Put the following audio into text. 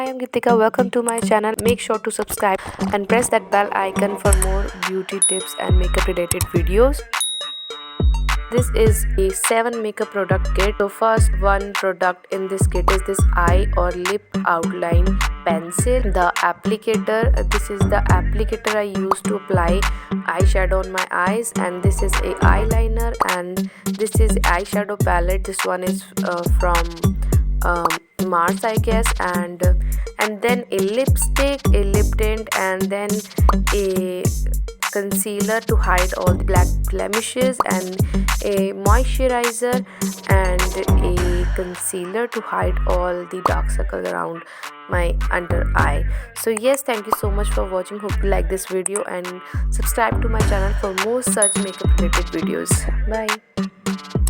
I am Gitika. Welcome to my channel. Make sure to subscribe and press that bell icon for more beauty tips and makeup related videos. This is a 7 makeup product kit. So first one product in this kit is this eye or lip outline pencil. The applicator, this is the applicator I use to apply eyeshadow on my eyes, and this is a eyeliner, and this is eyeshadow palette. This one is from Mars, I guess, and then a lipstick, a lip tint, and then a concealer to hide all the black blemishes, and a moisturizer and a concealer to hide all the dark circles around my under eye. So yes, thank you so much for watching. Hope you like this video and subscribe to my channel for more such makeup related videos. Bye.